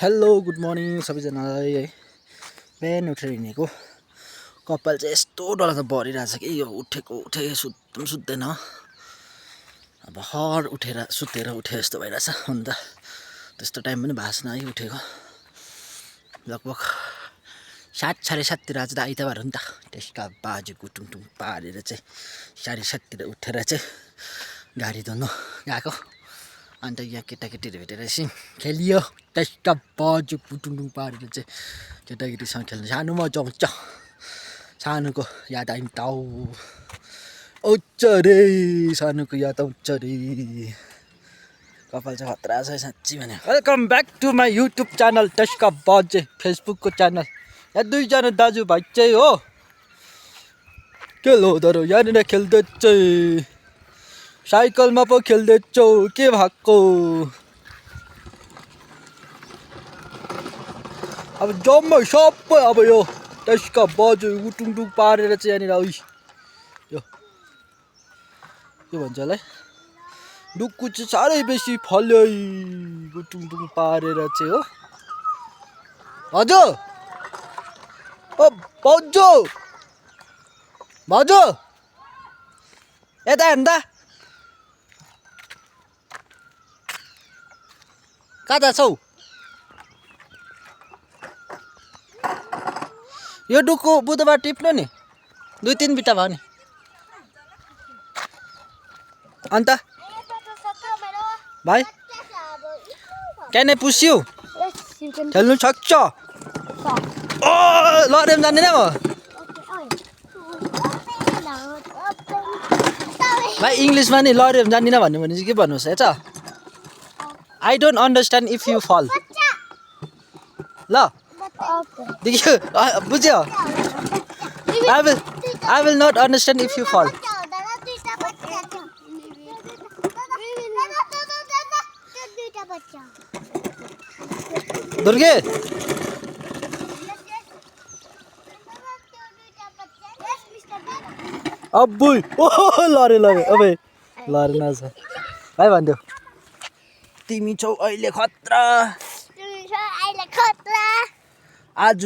Hello good morning सबैजनालाई है। बिहान उठेर हिँडेको कपाल चाहिँ यस्तो डरलाग्दो भरिरहेछ कि यो उठेको सुत्दै सुत्दैन। अब हर उठेर सुतेर उठे जस्तो भइरहेछ। अन्त त्यस्तो टाइम पनि भएको छैन है उठेको। लगभग 7 साढे 7तिर आज त आइतबार हो नि त। त्यसका बाजेको टुङटुङ पारेर चाहिँ 7:30तिर उठेर चाहिँ गाडी धुनु गएको। अन्त यहाँ केटाकेटीहरू भेटेर एकछिन खेलियो। त्यसका बाजेको टुङटुङ पारेर चाहिँ केटाकेटीसँग खेल्नु सानो मजा आउँछ। सानोको याद आइन ताउ आउँछ रे, सानोको याद आउँछ रे। कपाल चाहिँ खतरा छ साँच्ची भने। Welcome back to my YouTube channel त्यसका बाजे, फेसबुकको च्यानल। यहाँ दुईजना दाजुभाइ चाहिँ हो खेल हुँदो रहेछ। यहाँनिर खेल्दै चाहिँ साइकलमा पो खेल्दैछौ के भएको। अब जम्मै सबै अब यो त्यसका बाजे उटुङटुङ पारेर चाहिँ यहाँनिर यो के भन्छ होला है, डुक्कु चाहिँ साह्रै बेसी फल्यो उटुङटुङ पारेर चाहिँ हो। हजुर ओ भाउजू भाउजू यता हेर्नु त, कता छौ? यो डुक्कु बुधबार टिप्नु नि, 2-3 बिटा भयो नि। अन्त भाइ क्यान आई पुश यु? खेल्नु सक्छ? ओ लडेम जान्दिन म भाइ। इङ्ग्लिसमा नि लडेम जान्दिन भन्नु भने चाहिँ के भन्नुहोस् है त। I don't understand if you fall. ल देखियो बुझ्यो? I will not understand if you fall. दुर्गे अब्बुई ओ लरे अबे लरे नछ भाइ भन्थ्यो तिमी छौ अहिले खतरा, आज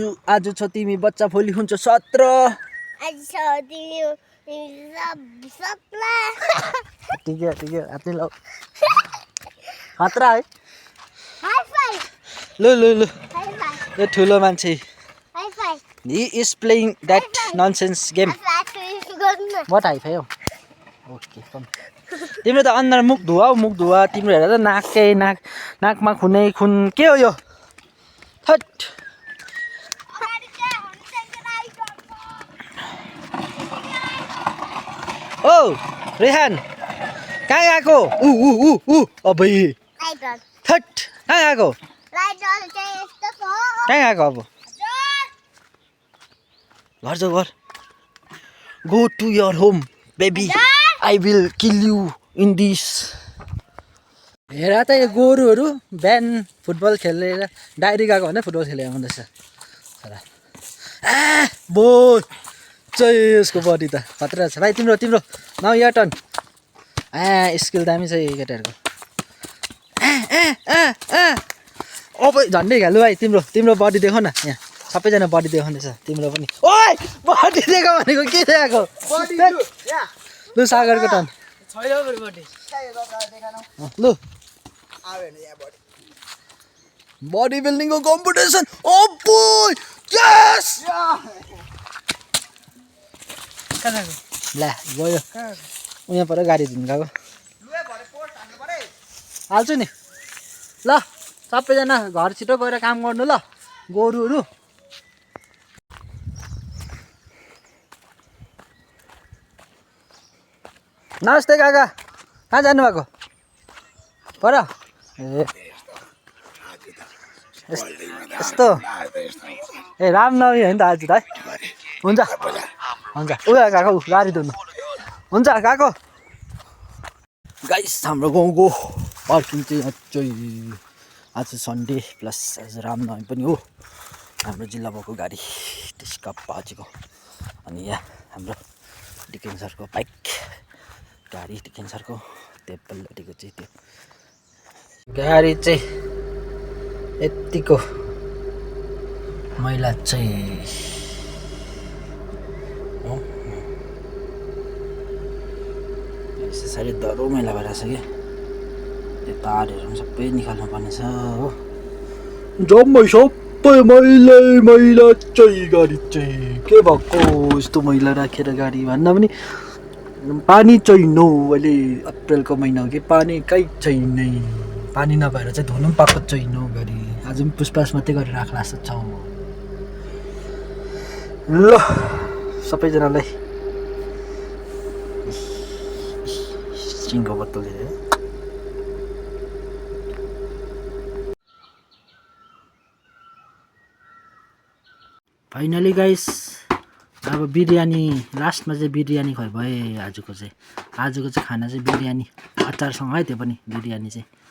छ तिमी बच्चा भोलि हुन्छ 17। ठिकै हात्ने ल खतरा है। लु यो ठुलो मान्छे, he is playing that nonsense game. What hi fi हो? Okay come. तिम्रो त अनुहार मुख धुवा तिम्रो हेर त, नाकमा खुन के हो यो? थट ओ रेहान कहाँ गएको? अबै थट कहाँ गएको? कहाँ गएको? अब घर जाऊ, घर। Go to your home baby, I will kill you in this. हेर त यो गोरुहरू बिहान फुटबल खेलेर डाइरी गएको भने फुटबल खेलेर आउँदैछ। बोल चाहिँ यसको बडी त खतरा छ भाइ। तिम्रो नाउ यो टर्न। स्किल दामी छ यो केटाहरूको। अब झन्डै खेल्नु भाइ। तिम्रो बडी देखाउ न, यहाँ सबैजना बडी देखाउँदैछ। तिम्रो पनि ओइ बडी देखा भनेको के देखाएको? लु सागरको टर्न। लु बडी बिल्डिङको कम्पिटिसन। यस ला गयो उहाँ पर गाडी धुन गएको। हाल्छु नि ल, सबैजना घर छिटो गएर काम गर्नु ल। गोरुहरू नमस्ते काका, कहाँ जानुभएको? पर ए यस्तो ए रामनवमी हो नि त आज त है। हुन्छ गएको गाडी धुनु। हुन्छ गएको गाइस। हाम्रो गाउँको पार्किङ चाहिँ आज सन्डे प्लस आज रामनवमी पनि हो। हाम्रो जिल्ला भएको गाडी त्यसका बाजेको। अनि यहाँ हाम्रो डिकेन सरको बाइक गाडी, डिकेन सरको त्यो पल्लोटिको चाहिँ त्यो गाडी चाहिँ यतिको मैला चाहिँ साह्रै डह्रो मैला भइरहेछ क्या त्यो तारहरू पनि सबै निकाल्नु पर्ने छ हो जम्मै सबै मैला चाहिँ गाडी चाहिँ के भएको यस्तो मैला राखेर गाडी भन्दा पनि पानी छैन अहिले अप्रेलको महिना हो कि पानी कहीँ छैन पानी नभएर चाहिँ धुनु पनि पाएको छैन गाडी आज पनि पुसपास मात्रै गरेर राख्ला जस्तो छ ल सबैजनालाई सिङ्गो बोतल दिएर फाइनली गाइस अब बिरयानी लास्टमा चाहिँ बिरयानी खुवाइ भयो आजको चाहिँ खाना चाहिँ बिरयानी अचारसँग है त्यो पनि बिरयानी चाहिँ